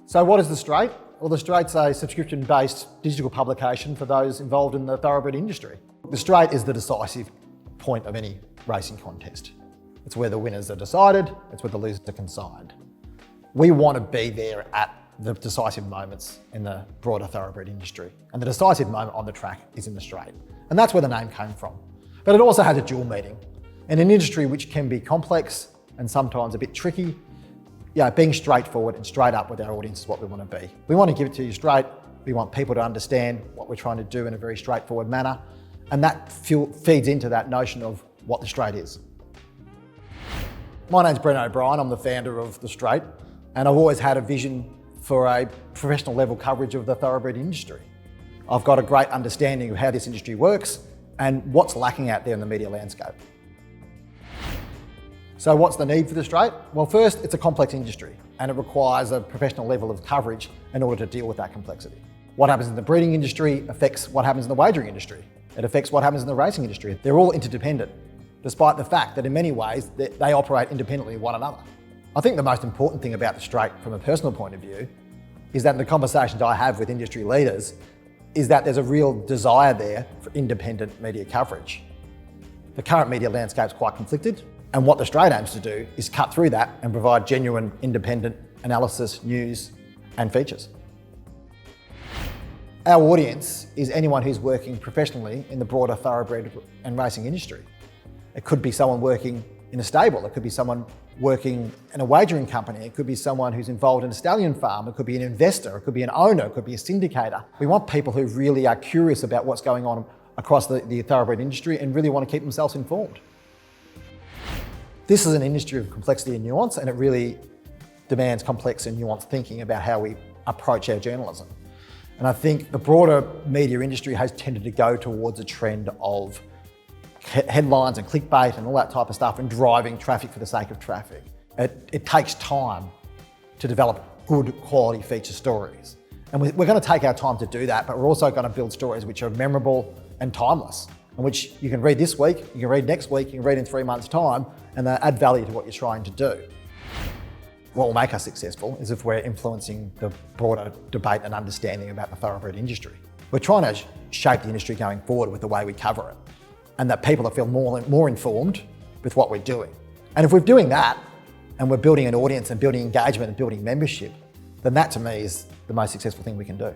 So what is The Straight? Well, The Straight's a subscription-based digital publication for those involved in the thoroughbred industry. The Straight is the decisive point of any racing contest. It's where the winners are decided, it's where the losers are consigned. We want to be there at the decisive moments in the broader thoroughbred industry. And the decisive moment on the track is in The Straight. And that's where the name came from. But it also has a dual meaning. In an industry which can be complex and sometimes a bit tricky, being straightforward and straight up with our audience is what we want to be. We want to give it to you straight. We want people to understand what we're trying to do in a very straightforward manner. And that feeds into that notion of what The Straight is. My name's Bren O'Brien. I'm the founder of The Straight. And I've always had a vision for a professional level coverage of the thoroughbred industry. I've got a great understanding of how this industry works and what's lacking out there in the media landscape. So what's the need for The Straight? Well, first, it's a complex industry and it requires a professional level of coverage in order to deal with that complexity. What happens in the breeding industry affects what happens in the wagering industry. It affects what happens in the racing industry. They're all interdependent, despite the fact that in many ways they operate independently of one another. I think the most important thing about The Straight from a personal point of view is that in the conversations I have with industry leaders is that there's a real desire there for independent media coverage. The current media landscape is quite conflicted, and what The Straight aims to do is cut through that and provide genuine independent analysis, news and features. Our audience is anyone who's working professionally in the broader thoroughbred and racing industry. It could be someone working in a stable, it could be someone working in a wagering company, it could be someone who's involved in a stallion farm, it could be an investor, it could be an owner, it could be a syndicator. We want people who really are curious about what's going on across the thoroughbred industry and really want to keep themselves informed. This is an industry of complexity and nuance, and it really demands complex and nuanced thinking about how we approach our journalism. And I think the broader media industry has tended to go towards a trend of headlines and clickbait and all that type of stuff and driving traffic for the sake of traffic. It takes time to develop good quality feature stories. And we're going to take our time to do that, but we're also going to build stories which are memorable and timeless, and which you can read this week, you can read next week, you can read in 3 months' time, and they add value to what you're trying to do. What will make us successful is if we're influencing the broader debate and understanding about the thoroughbred industry. We're trying to shape the industry going forward with the way we cover it, and that people feel more informed with what we're doing. And if we're doing that, and we're building an audience and building engagement and building membership, then that to me is the most successful thing we can do.